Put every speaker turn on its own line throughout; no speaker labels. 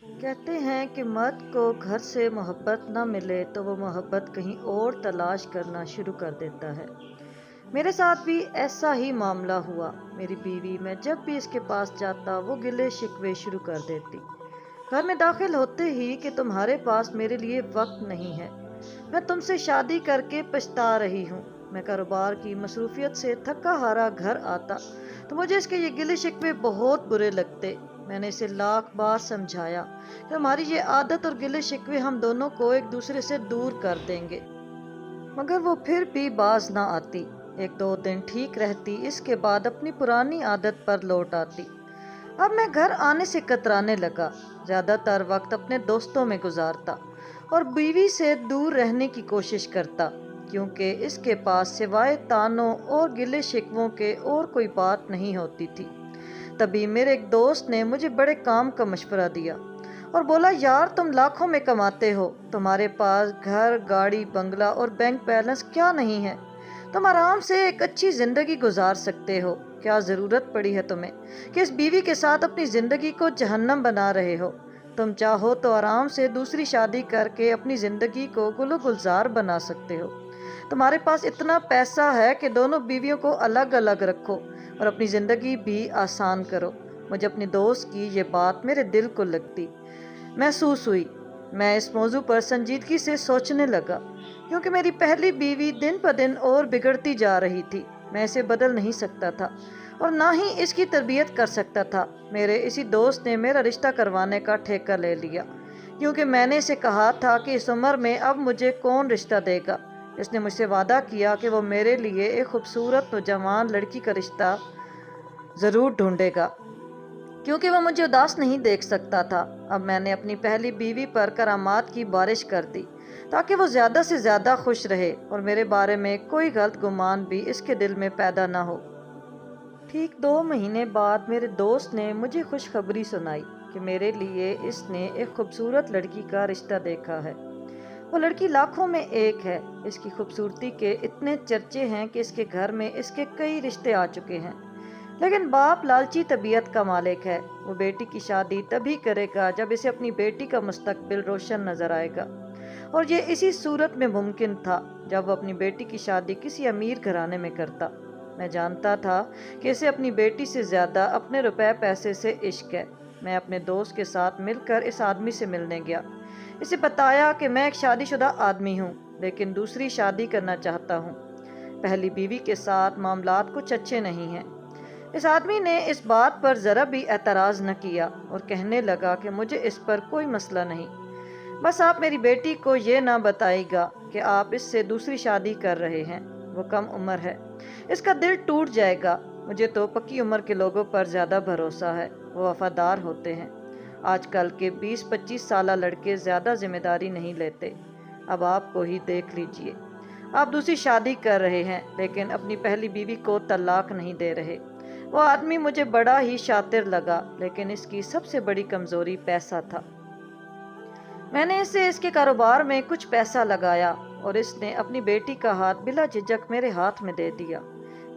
कहते हैं कि मर्द को घर से मोहब्बत ना मिले तो वो मोहब्बत कहीं और तलाश करना शुरू कर देता है। मेरे साथ भी ऐसा ही मामला हुआ। मेरी बीवी, मैं जब भी इसके पास जाता वो गिले शिकवे शुरू कर देती। घर में दाखिल होते ही कि तुम्हारे पास मेरे लिए वक्त नहीं है, मैं तुमसे शादी करके पछता रही हूँ। मैं कारोबार की मसरूफियत से थका हारा घर आता तो मुझे इसके ये गिले शिकवे बहुत बुरे लगते। मैंने इसे लाख बार समझाया कि हमारी ये आदत और गिले शिकवे हम दोनों को एक दूसरे से दूर कर देंगे, मगर वो फिर भी बाज ना आती। एक दो दिन ठीक रहती, इसके बाद अपनी पुरानी आदत पर लौट आती। अब मैं घर आने से कतराने लगा। ज़्यादातर वक्त अपने दोस्तों में गुजारता और बीवी से दूर रहने की कोशिश करता, क्योंकि इसके पास सिवाय तानों और गिले शिकवों के और कोई बात नहीं होती थी। तभी मेरे एक दोस्त ने मुझे बड़े काम का मशवरा दिया और बोला, यार तुम लाखों में कमाते हो, तुम्हारे पास घर, गाड़ी, बंगला और बैंक बैलेंस क्या नहीं है। तुम आराम से एक अच्छी ज़िंदगी गुजार सकते हो। क्या ज़रूरत पड़ी है तुम्हें कि इस बीवी के साथ अपनी ज़िंदगी को जहन्नम बना रहे हो। तुम चाहो तो आराम से दूसरी शादी करके अपनी ज़िंदगी को गुलो गुलजार बना सकते हो। तुम्हारे पास इतना पैसा है कि दोनों बीवियों को अलग अलग रखो और अपनी ज़िंदगी भी आसान करो। मुझे अपनी दोस्त की ये बात मेरे दिल को लगती महसूस हुई। मैं इस मौजू पर संजीदगी से सोचने लगा, क्योंकि मेरी पहली बीवी दिन ब दिन और बिगड़ती जा रही थी। मैं इसे बदल नहीं सकता था और ना ही इसकी तरबियत कर सकता था। मेरे इसी दोस्त ने मेरा रिश्ता करवाने का ठेका ले लिया, क्योंकि मैंने इसे कहा था कि इस उम्र में अब मुझे कौन रिश्ता देगा। इसने मुझसे वादा किया कि वो मेरे लिए एक खूबसूरत नौजवान लड़की का रिश्ता ज़रूर ढूंढेगा, क्योंकि वह मुझे उदास नहीं देख सकता था। अब मैंने अपनी पहली बीवी पर करामात की बारिश कर दी, ताकि वो ज़्यादा से ज़्यादा खुश रहे और मेरे बारे में कोई गलत गुमान भी इसके दिल में पैदा ना हो। ठीक 2 महीने बाद मेरे दोस्त ने मुझे खुशखबरी सुनाई कि मेरे लिए इसने एक खूबसूरत लड़की का रिश्ता देखा है। वो लड़की लाखों में एक है। इसकी खूबसूरती के इतने चर्चे हैं कि इसके घर में इसके कई रिश्ते आ चुके हैं। लेकिन बाप लालची तबीयत का मालिक है। वो बेटी की शादी तभी करेगा जब इसे अपनी बेटी का मुस्तकबिल रोशन नजर आएगा, और ये इसी सूरत में मुमकिन था जब वो अपनी बेटी की शादी किसी अमीर घराने में करता। मैं जानता था कि इसे अपनी बेटी से ज़्यादा अपने रुपए पैसे से इश्क है। मैं अपने दोस्त के साथ मिलकर इस आदमी से मिलने गया। इसे बताया कि मैं एक शादीशुदा आदमी हूँ, लेकिन दूसरी शादी करना चाहता हूँ। पहली बीवी के साथ मामलात कुछ अच्छे नहीं हैं। इस आदमी ने इस बात पर ज़रा भी एतराज़ न किया और कहने लगा कि मुझे इस पर कोई मसला नहीं, बस आप मेरी बेटी को ये ना बताइएगा कि आप इससे दूसरी शादी कर रहे हैं। वो कम उम्र है, इसका दिल टूट जाएगा। मुझे तो पक्की उम्र के लोगों पर ज़्यादा भरोसा है, वो वफादार होते हैं। आजकल के 20-25 साला लड़के ज़्यादा जिम्मेदारी नहीं लेते। अब आपको ही देख लीजिए, आप दूसरी शादी कर रहे हैं लेकिन अपनी पहली बीवी को तलाक नहीं दे रहे। वो आदमी मुझे बड़ा ही शातिर लगा, लेकिन इसकी सबसे बड़ी कमज़ोरी पैसा था। मैंने इसे इसके कारोबार में कुछ पैसा लगाया और इसने अपनी बेटी का हाथ बिला झिझक मेरे हाथ में दे दिया।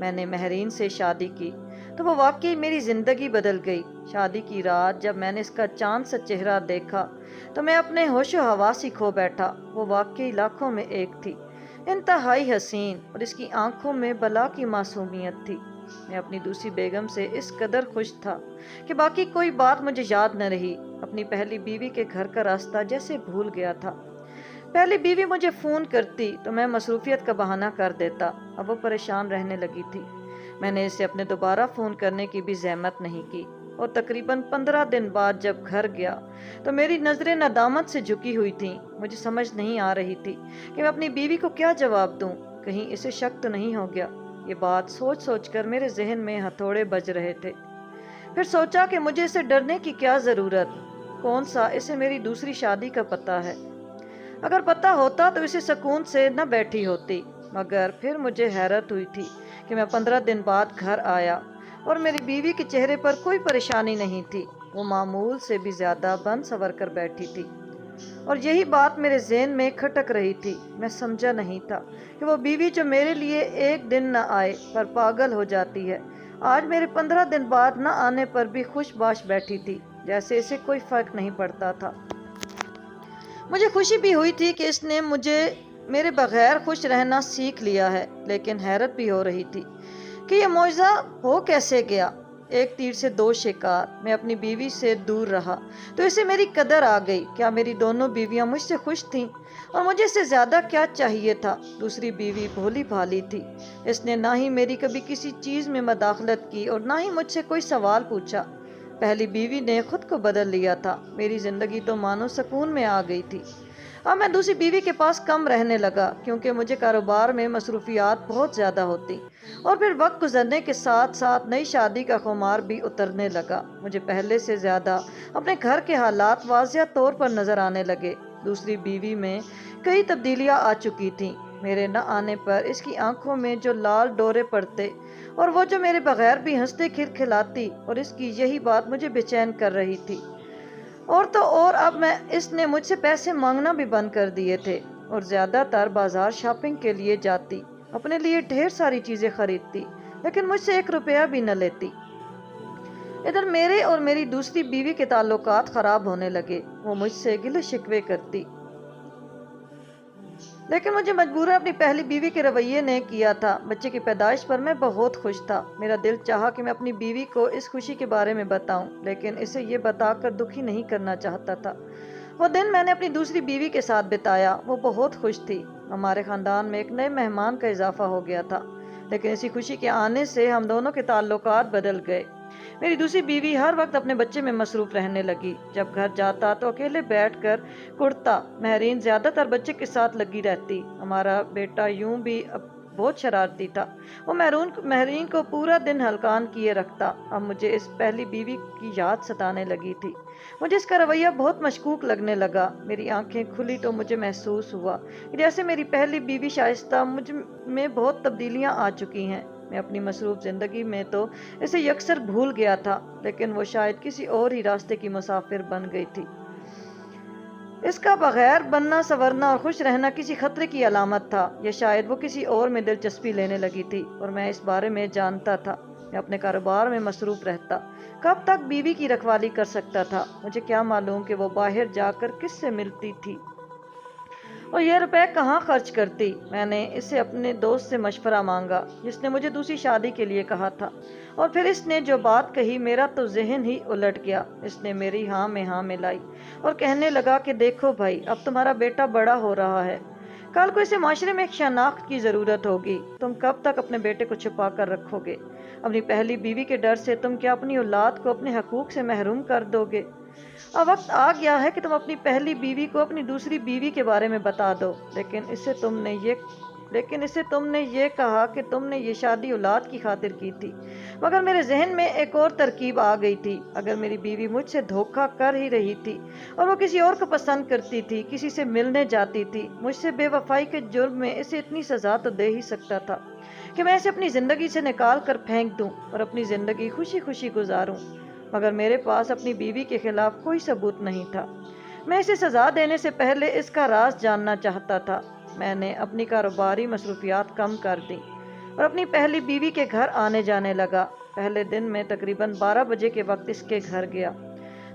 मैंने महरीन से शादी की तो वो वाकई मेरी ज़िंदगी बदल गई। शादी की रात जब मैंने इसका चांद सा चेहरा देखा तो मैं अपने होशो हवासी खो बैठा। वो वाकई लाखों में एक थी, इंतहाई हसीन, और इसकी आंखों में बला की मासूमियत थी। मैं अपनी दूसरी बेगम से इस कदर खुश था कि बाकी कोई बात मुझे याद न रही। अपनी पहली बीवी के घर का रास्ता जैसे भूल गया था। पहली बीवी मुझे फ़ोन करती तो मैं मसरूफियत का बहाना कर देता। अब वो परेशान रहने लगी थी। मैंने इसे अपने दोबारा फ़ोन करने की भी जहमत नहीं की, और तकरीबन 15 दिन बाद जब घर गया तो मेरी नज़रें नदामत से झुकी हुई थीं। मुझे समझ नहीं आ रही थी कि मैं अपनी बीवी को क्या जवाब दूं। कहीं इसे शक तो नहीं हो गया। ये बात सोच सोच कर मेरे जहन में हथौड़े बज रहे थे। फिर सोचा कि मुझे इसे डरने की क्या ज़रूरत। कौन सा इसे मेरी दूसरी शादी का पता है। अगर पता होता तो इसे सुकून से न बैठी होती। मगर फिर मुझे हैरत हुई थी कि मैं 15 दिन बाद घर आया और मेरी बीवी के चेहरे पर कोई परेशानी नहीं थी। वो मामूल से भी ज़्यादा बन संवर कर बैठी थी, और यही बात मेरे ज़हन में खटक रही थी। मैं समझा नहीं था कि वो बीवी जो मेरे लिए एक दिन न आए पर पागल हो जाती है, आज मेरे 15 दिन बाद न आने पर भी खुश बाश बैठी थी, जैसे इसे कोई फर्क नहीं पड़ता था। मुझे खुशी भी हुई थी कि इसने मुझे मेरे बगैर खुश रहना सीख लिया है, लेकिन हैरत भी हो रही थी कि यह मौजज़ा हो कैसे गया। एक तीर से दो शिकार। मैं अपनी बीवी से दूर रहा तो इसे मेरी कदर आ गई। क्या मेरी दोनों बीवियां मुझसे खुश थीं और मुझे इससे ज़्यादा क्या चाहिए था। दूसरी बीवी भोली भाली थी। इसने ना ही मेरी कभी किसी चीज़ में मदाखलत की और ना ही मुझसे कोई सवाल पूछा। पहली बीवी ने खुद को बदल लिया था। मेरी ज़िंदगी तो मानो सुकून में आ गई थी। अब मैं दूसरी बीवी के पास कम रहने लगा क्योंकि मुझे कारोबार में मसरूफियात बहुत ज़्यादा होती और फिर वक्त गुजरने के साथ साथ नई शादी का खुमार भी उतरने लगा। मुझे पहले से ज़्यादा अपने घर के हालात वाज़िया तौर पर नज़र आने लगे। दूसरी बीवी में कई तब्दीलियाँ आ चुकी थीं। मेरे न आने पर इसकी आंखों में जो लाल डोरे पड़ते और वो जो मेरे बगैर भी हंसते खिलखिलाती, और इसकी यही बात मुझे बेचैन कर रही थी। और तो और अब इसने मुझसे पैसे मांगना भी बंद कर दिए थे और ज़्यादातर बाजार शॉपिंग के लिए जाती, अपने लिए ढेर सारी चीज़ें खरीदती, लेकिन मुझसे 1 रुपया भी न लेती। इधर मेरे और मेरी दूसरी बीवी के ताल्लुकात ख़राब होने लगे। वो मुझसे गिले शिकवे करती, लेकिन मुझे मजबूरन अपनी पहली बीवी के रवैये ने किया था। बच्चे की पैदाइश पर मैं बहुत खुश था। मेरा दिल चाहा कि मैं अपनी बीवी को इस खुशी के बारे में बताऊं, लेकिन इसे ये बताकर दुखी नहीं करना चाहता था। वो दिन मैंने अपनी दूसरी बीवी के साथ बिताया। वो बहुत खुश थी। हमारे ख़ानदान में एक नए मेहमान का इजाफा हो गया था, लेकिन इसी खुशी के आने से हम दोनों के ताल्लुकात बदल गए। मेरी दूसरी बीवी हर वक्त अपने बच्चे में मसरूफ़ रहने लगी। जब घर जाता तो अकेले बैठकर कुड़ता। महरीन ज़्यादातर बच्चे के साथ लगी रहती। हमारा बेटा यूं भी अब बहुत शरारती था। वो महरीन को पूरा दिन हलकान किए रखता। अब मुझे इस पहली बीवी की याद सताने लगी थी। मुझे इसका रवैया बहुत मशकूक लगने लगा। मेरी आंखें खुली तो मुझे महसूस हुआ जैसे मेरी पहली बीवी शाइस्ता मुझ में बहुत तब्दीलियां आ चुकी हैं। मैं अपनी मसरूफ़ ज़िंदगी में तो इसे यकसर भूल गया था, लेकिन वो शायद किसी और ही रास्ते की मुसाफिर बन गई थी। इसका बगैर बनना संवरना और खुश रहना किसी खतरे की अलामत था, या शायद वो किसी और में दिलचस्पी लेने लगी थी और मैं इस बारे में जानता था। मैं अपने कारोबार में मसरूफ़ रहता। कब तक बीवी की रखवाली कर सकता था? मुझे क्या मालूम कि वो बाहर जाकर किससे मिलती थी और ये रुपए कहाँ खर्च करती। मैंने इससे अपने दोस्त से मशवरा मांगा जिसने मुझे दूसरी शादी के लिए कहा था, और फिर इसने जो बात कही मेरा तो जहन ही उलट गया। इसने मेरी हाँ में हाँ मिलाई और कहने लगा कि देखो भाई, अब तुम्हारा बेटा बड़ा हो रहा है, कल को इसे माशरे में एक शनाख्त की ज़रूरत होगी। तुम कब तक अपने बेटे को छुपा कर रखोगे? अपनी पहली बीवी के डर से तुम क्या अपनी औलाद को अपने हकूक से महरूम कर दोगे? अब वक्त आ गया है कि तुम अपनी पहली बीवी को अपनी दूसरी बीवी के बारे में बता दो। लेकिन इसे तुमने ये कहा कि तुमने ये शादी औलाद की खातिर की थी, मगर मेरे जहन में एक और तरकीब आ गई थी। अगर मेरी बीवी मुझसे धोखा कर ही रही थी और वो किसी और को पसंद करती थी, किसी से मिलने जाती थी, मुझसे बेवफाई के जुर्म में इसे इतनी सजा तो दे ही सकता था कि मैं इसे अपनी ज़िंदगी से निकाल कर फेंक दूं और अपनी ज़िंदगी खुशी खुशी गुजारूं। मगर मेरे पास अपनी बीवी के खिलाफ कोई सबूत नहीं था। मैं इसे सज़ा देने से पहले इसका राज जानना चाहता था। मैंने अपनी कारोबारी मसरूफियात कम कर दी और अपनी पहली बीवी के घर आने जाने लगा। पहले दिन में तकरीबन 12 बजे के वक्त इसके घर गया।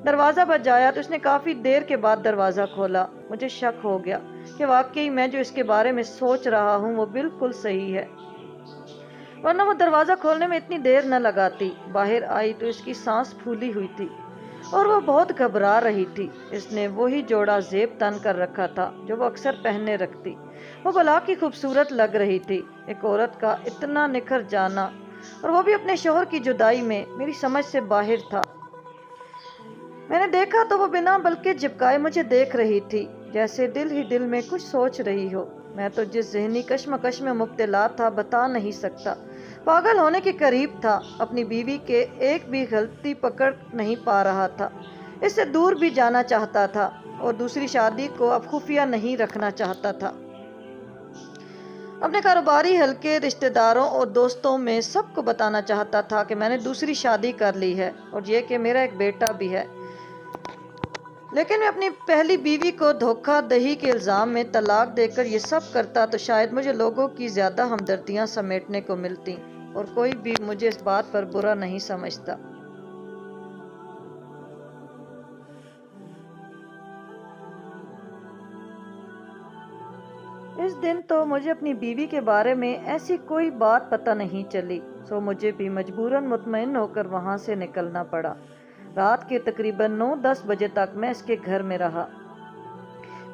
दरवाज़ा बजाया तो उसने काफ़ी देर के बाद दरवाज़ा खोला। मुझे शक हो गया कि वाकई मैं जो इसके बारे में सोच रहा हूँ वो बिल्कुल सही है, वरना वो दरवाज़ा खोलने में इतनी देर न लगाती। बाहर आई तो इसकी सांस फूली हुई थी और वो बहुत घबरा रही थी। इसने वही जोड़ा जेब तन कर रखा था जो वो अक्सर पहनने रखती। वो भला की खूबसूरत लग रही थी। एक औरत का इतना निखर जाना, और वो भी अपने शोहर की जुदाई में, मेरी समझ से बाहर था। मैंने देखा तो वो बिना बल्कि झिपकाए मुझे देख रही थी, जैसे दिल ही दिल में कुछ सोच रही हो। मैं तो जिस जहनी कश्मकश में मुब्तला था बता नहीं सकता। पागल होने के करीब था। अपनी बीवी के एक भी गलती पकड़ नहीं पा रहा था। इससे दूर भी जाना चाहता था और दूसरी शादी को अब खुफिया नहीं रखना चाहता था। अपने कारोबारी हल्के, रिश्तेदारों और दोस्तों में सबको बताना चाहता था कि मैंने दूसरी शादी कर ली है और ये कि मेरा एक बेटा भी है। लेकिन मैं अपनी पहली बीवी को धोखा दही के इल्ज़ाम में तलाक देकर ये सब करता तो शायद मुझे लोगों की ज़्यादा हमदर्दियाँ समेटने को मिलती और कोई भी मुझे इस बात पर बुरा नहीं समझता। اس دن تو مجھے اپنی بیوی کے بارے میں ایسی کوئی بات پتہ نہیں چلی، سو مجھے بھی مجبوراً مطمئن ہو کر وہاں سے نکلنا پڑا۔ رات کے تقریباً 9-10 بجے تک میں اس کے گھر میں رہا۔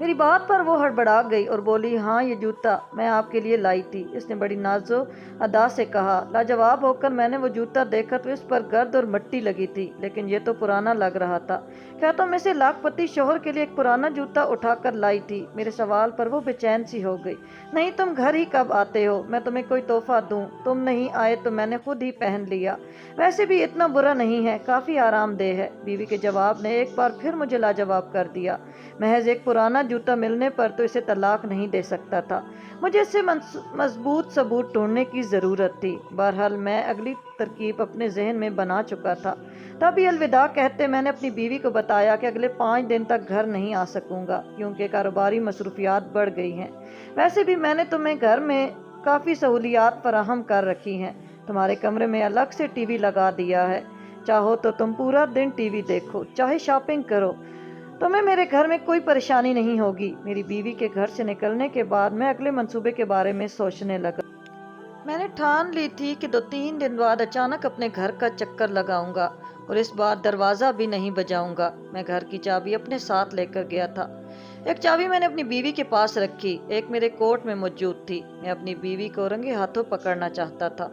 میری بات پر وہ ہڑبڑا گئی اور بولی، ہاں یہ جوتا میں آپ کے لیے لائی تھی۔ اس نے بڑی نازو ادا سے کہا۔ لاجواب ہو کر میں نے وہ جوتا دیکھا تو اس پر گرد اور مٹی لگی تھی، لیکن یہ تو پرانا لگ رہا تھا۔ کیا تم اسے لاکھ پتی شوہر کے لیے ایک پرانا جوتا اٹھا کر لائی تھی؟ میرے سوال پر وہ بے چین سی ہو گئی۔ نہیں، تم گھر ہی کب آتے ہو؟ میں تمہیں کوئی تحفہ دوں؟ تم نہیں آئے تو میں نے خود ہی پہن لیا۔ ویسے بھی اتنا برا نہیں ہے، کافی آرام دہ ہے۔ بیوی کے جواب نے ایک بار پھر مجھے لاجواب کر دیا۔ محض ایک پرانا جوتا ملنے پر تو اسے طلاق نہیں دے سکتا تھا، مجھے اس سے مضبوط ثبوت ڈھونڈنے کی ضرورت تھی۔ بہرحال میں اگلی ترکیب اپنے ذہن میں بنا چکا تھا۔ تبھی الوداع کہتے میں نے اپنی بیوی کو بتایا کہ اگلے 5 دن تک گھر نہیں آ سکوں گا، کیونکہ کاروباری مصروفیات بڑھ گئی ہیں۔ ویسے بھی میں نے تمہیں گھر میں کافی سہولیات فراہم کر رکھی ہیں۔ تمہارے کمرے میں الگ سے ٹی وی لگا دیا ہے، چاہو تو تم پورا دن ٹی وی دیکھو، چاہے شاپنگ کرو، تمہیں میرے گھر میں کوئی پریشانی نہیں ہوگی۔ میری بیوی کے گھر سے نکلنے کے بعد میں اگلے منصوبے کے بارے میں سوچنے لگا۔ میں نے ٹھان لی تھی کہ 2-3 دن بعد اچانک اپنے گھر کا چکر لگاؤں گا اور اس بار دروازہ بھی نہیں بجاؤں گا۔ میں گھر کی چابی اپنے ساتھ لے کر گیا تھا۔ ایک چابی میں نے اپنی بیوی کے پاس رکھی، ایک میرے کوٹ میں موجود تھی۔ میں اپنی بیوی کو رنگے ہاتھوں پکڑنا چاہتا تھا۔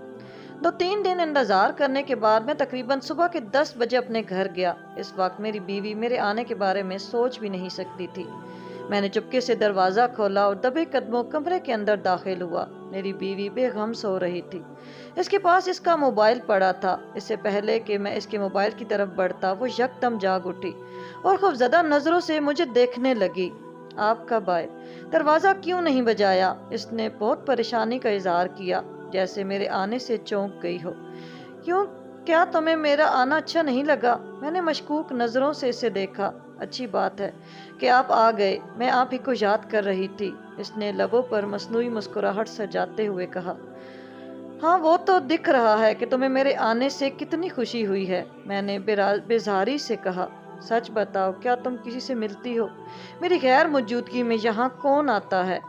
2-3 دن انتظار کرنے کے بعد میں تقریباً صبح کے 10 بجے اپنے گھر گیا۔ اس وقت میری بیوی میرے آنے کے بارے میں سوچ بھی نہیں سکتی تھی۔ میں نے چپکے سے دروازہ کھولا اور دبے قدموں کمرے کے اندر داخل ہوا۔ میری بیوی بے غم سو رہی تھی۔ اس کے پاس اس کا موبائل پڑا تھا۔ اس سے پہلے کہ میں اس کے موبائل کی طرف بڑھتا، وہ یکدم جاگ اٹھی اور خوفزدہ نظروں سے مجھے دیکھنے لگی۔ آپ کب آئے؟ دروازہ کیوں نہیں بجایا؟ اس نے بہت پریشانی کا اظہار کیا، جیسے میرے آنے سے چونک گئی ہو۔ کیا تمہیں میرا آنا اچھا نہیں لگا؟ میں نے مشکوک نظروں سے اسے دیکھا۔ اچھی بات ہے کہ آپ آ گئے، میں آپ ہی کو یاد کر رہی تھی۔ اس نے لبوں پر مصنوعی مسکراہٹ سجاتے ہوئے کہا۔ ہاں، وہ تو دکھ رہا ہے کہ تمہیں میرے آنے سے کتنی خوشی ہوئی ہے، میں نے بیزاری سے کہا۔ سچ بتاؤ، کیا تم کسی سے ملتی ہو؟ میری غیر موجودگی میں یہاں کون آتا ہے؟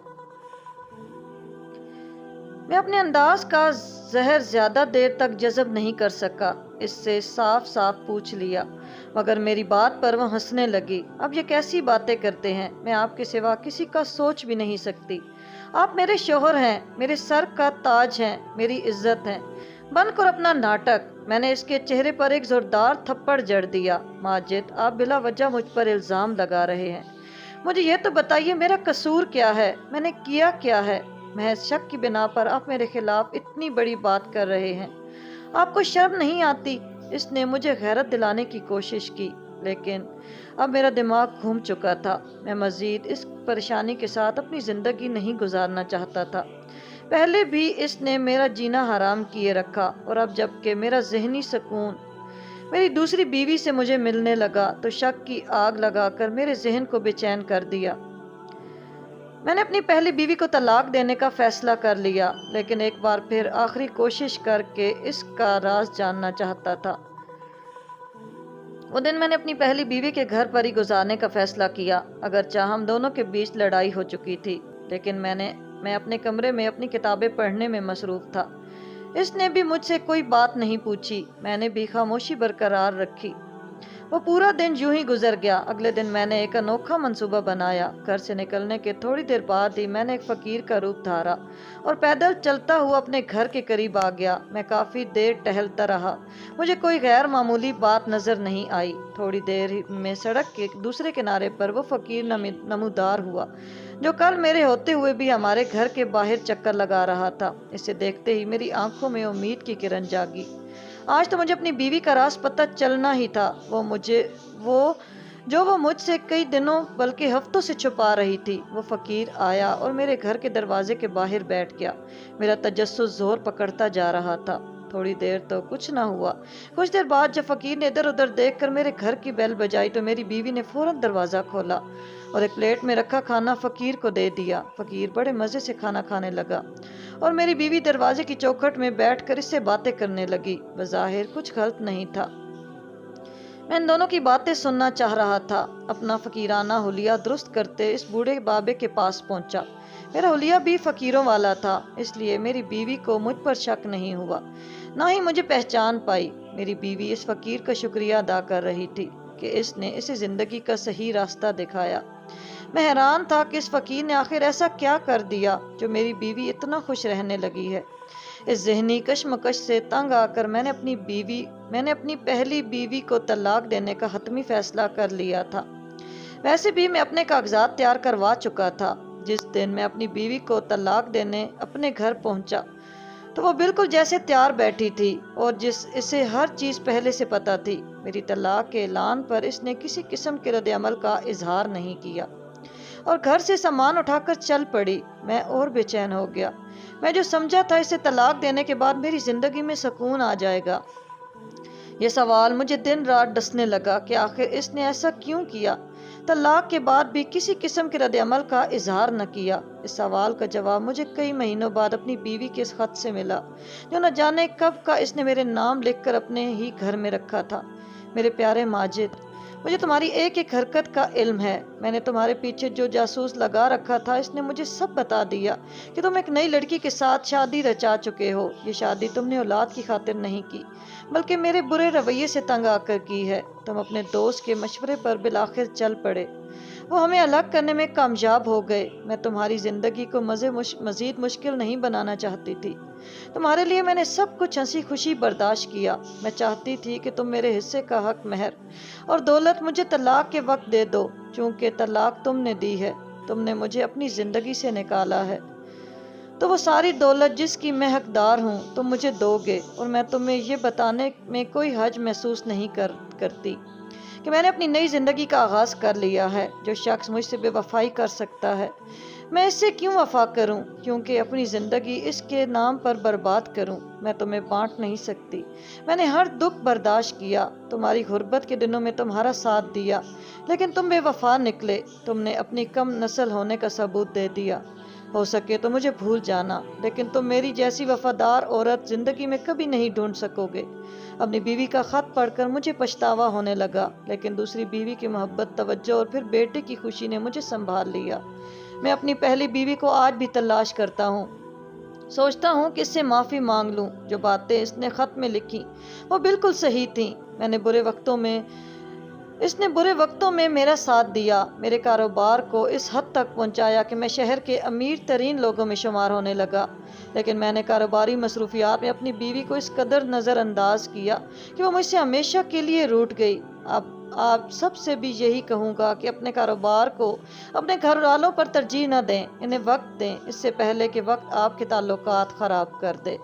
میں اپنے انداز کا زہر زیادہ دیر تک جذب نہیں کر سکا، اس سے صاف صاف پوچھ لیا، مگر میری بات پر وہ ہنسنے لگی۔ اب یہ کیسی باتیں کرتے ہیں؟ میں آپ کے سوا کسی کا سوچ بھی نہیں سکتی۔ آپ میرے شوہر ہیں، میرے سر کا تاج ہیں، میری عزت ہیں۔ بند کر اپنا ناٹک۔ میں نے اس کے چہرے پر ایک زوردار تھپڑ جڑ دیا۔ ماجد، آپ بلا وجہ مجھ پر الزام لگا رہے ہیں۔ مجھے یہ تو بتائیے، میرا قصور کیا ہے؟ میں نے کیا ہے؟ محض شک کی بنا پر آپ میرے خلاف اتنی بڑی بات کر رہے ہیں۔ آپ کو شرم نہیں آتی؟ اس نے مجھے غیرت دلانے کی کوشش کی، لیکن اب میرا دماغ گھوم چکا تھا۔ میں مزید اس پریشانی کے ساتھ اپنی زندگی نہیں گزارنا چاہتا تھا۔ پہلے بھی اس نے میرا جینا حرام کیے رکھا، اور اب جب کہ میرا ذہنی سکون میری دوسری بیوی سے مجھے ملنے لگا تو شک کی آگ لگا کر میرے ذہن کو بے چین کر دیا۔ میں نے اپنی پہلی بیوی کو طلاق دینے کا فیصلہ کر لیا، لیکن ایک بار پھر آخری کوشش کر کے اس کا راز جاننا چاہتا تھا۔ وہ دن میں نے اپنی پہلی بیوی کے گھر پر ہی گزارنے کا فیصلہ کیا، اگرچہ ہم دونوں کے بیچ لڑائی ہو چکی تھی، لیکن میں اپنے کمرے میں اپنی کتابیں پڑھنے میں مصروف تھا۔ اس نے بھی مجھ سے کوئی بات نہیں پوچھی، میں نے بھی خاموشی برقرار رکھی۔ وہ پورا دن یوں ہی گزر گیا۔ اگلے دن میں نے ایک انوکھا منصوبہ بنایا۔ گھر سے نکلنے کے تھوڑی دیر بعد ہی میں نے ایک فقیر کا روپ دھارا اور پیدل چلتا ہوا اپنے گھر کے قریب آ گیا۔ میں کافی دیر ٹہلتا رہا، مجھے کوئی غیر معمولی بات نظر نہیں آئی۔ تھوڑی دیر میں سڑک کے دوسرے کنارے پر وہ فقیر نمودار ہوا جو کل میرے ہوتے ہوئے بھی ہمارے گھر کے باہر چکر لگا رہا تھا۔ اسے دیکھتے ہی میری آنکھوں میں امید کی کرن جاگی۔ آج تو مجھے اپنی بیوی کا راز پتہ چلنا ہی تھا، وہ مجھ سے کئی دنوں بلکہ ہفتوں سے چھپا رہی تھی۔ وہ فقیر آیا اور میرے گھر کے دروازے کے باہر بیٹھ گیا۔ میرا تجسس زور پکڑتا جا رہا تھا۔ تھوڑی دیر تو کچھ نہ ہوا۔ کچھ دیر بعد جب فقیر نے ادھر ادھر دیکھ کر میرے گھر کی بیل بجائی تو میری بیوی نے فوراً دروازہ کھولا اور ایک پلیٹ میں رکھا کھانا فقیر کو دے دیا۔ فقیر بڑے مزے سے کھانا کھانے لگا اور میری بیوی دروازے کی چوکھٹ میں بیٹھ کر اس سے باتیں کرنے لگی۔ بظاہر کچھ غلط نہیں تھا، میں ان دونوں کی باتیں سننا چاہ رہا تھا۔ اپنا فقیرانہ حلیہ درست کرتے اس بوڑھے بابے کے پاس پہنچا۔ میرا حلیہ بھی فقیروں والا تھا، اس لیے میری بیوی کو مجھ پر شک نہیں ہوا، نہ ہی مجھے پہچان پائی۔ میری بیوی اس فقیر کا شکریہ ادا کر رہی تھی کہ اس نے اسے زندگی کا صحیح راستہ دکھایا۔ میں حیران تھا کہ اس فقیر نے آخر ایسا کیا کر دیا جو میری بیوی اتنا خوش رہنے لگی ہے۔ اس ذہنی کشمکش سے تنگ آ کر میں نے اپنی پہلی بیوی کو طلاق دینے کا حتمی فیصلہ کر لیا تھا۔ ویسے بھی میں اپنے کاغذات تیار کروا چکا تھا۔ جس دن میں اپنی بیوی کو طلاق دینے اپنے گھر پہنچا تو وہ بالکل جیسے تیار بیٹھی تھی اور اسے ہر چیز پہلے سے پتہ تھی۔ میری طلاق کے اعلان پر اس نے کسی قسم کے رد عمل کا اظہار نہیں کیا اور گھر سے سامان اٹھا کر چل پڑی۔ میں اور بے چین ہو گیا۔ میں جو سمجھا تھا اسے طلاق دینے کے بعد میری زندگی میں سکون آ جائے گا، یہ سوال مجھے دن رات ڈسنے لگا کہ آخر اس نے ایسا کیوں کیا، طلاق کے بعد بھی کسی قسم کے رد عمل کا اظہار نہ کیا۔ اس سوال کا جواب مجھے کئی مہینوں بعد اپنی بیوی کے اس خط سے ملا جو نہ جانے کب کا اس نے میرے نام لکھ کر اپنے ہی گھر میں رکھا تھا۔ میرے پیارے ماجد، مجھے تمہاری ایک ایک حرکت کا علم ہے۔ میں نے تمہارے پیچھے جو جاسوس لگا رکھا تھا اس نے مجھے سب بتا دیا کہ تم ایک نئی لڑکی کے ساتھ شادی رچا چکے ہو۔ یہ شادی تم نے اولاد کی خاطر نہیں کی بلکہ میرے برے رویے سے تنگ آ کر کی ہے۔ تم اپنے دوست کے مشورے پر بالآخر چل پڑے، وہ ہمیں الگ کرنے میں کامیاب ہو گئے۔ میں تمہاری زندگی کو مزید مشکل نہیں بنانا چاہتی تھی، تمہارے لیے میں نے سب کچھ ہنسی خوشی برداشت کیا۔ میں چاہتی تھی کہ تم میرے حصے کا حق مہر اور دولت مجھے طلاق کے وقت دے دو۔ چونکہ طلاق تم نے دی ہے، تم نے مجھے اپنی زندگی سے نکالا ہے، تو وہ ساری دولت جس کی میں حقدار ہوں تم مجھے دو گے۔ اور میں تمہیں یہ بتانے میں کوئی حرج محسوس نہیں کرتی کہ میں نے اپنی نئی زندگی کا آغاز کر لیا ہے۔ جو شخص مجھ سے بے وفائی کر سکتا ہے میں اس سے کیوں وفا کروں، کیونکہ اپنی زندگی اس کے نام پر برباد کروں؟ میں تمہیں بانٹ نہیں سکتی۔ میں نے ہر دکھ برداشت کیا، تمہاری غربت کے دنوں میں تمہارا ساتھ دیا، لیکن تم بے وفا نکلے۔ تم نے اپنی کم نسل ہونے کا ثبوت دے دیا۔ ہو سکے تو مجھے بھول جانا، لیکن تم میری جیسی وفادار عورت زندگی میں کبھی نہیں ڈھونڈ سکو گے۔ اپنی بیوی کا خط پڑھ کر مجھے پچھتاوا ہونے لگا، لیکن دوسری بیوی کی محبت، توجہ اور پھر بیٹے کی خوشی نے مجھے سنبھال لیا۔ میں اپنی پہلی بیوی کو آج بھی تلاش کرتا ہوں، سوچتا ہوں کہ اس سے معافی مانگ لوں۔ جو باتیں اس نے خط میں لکھی وہ بالکل صحیح تھیں۔ اس نے برے وقتوں میں میرا ساتھ دیا، میرے کاروبار کو اس حد تک پہنچایا کہ میں شہر کے امیر ترین لوگوں میں شمار ہونے لگا، لیکن میں نے کاروباری مصروفیات میں اپنی بیوی کو اس قدر نظر انداز کیا کہ وہ مجھ سے ہمیشہ کے لیے روٹھ گئی۔ اب آپ سب سے بھی یہی کہوں گا کہ اپنے کاروبار کو اپنے گھر والوں پر ترجیح نہ دیں، انہیں وقت دیں، اس سے پہلے کہ وقت آپ کے تعلقات خراب کر دے۔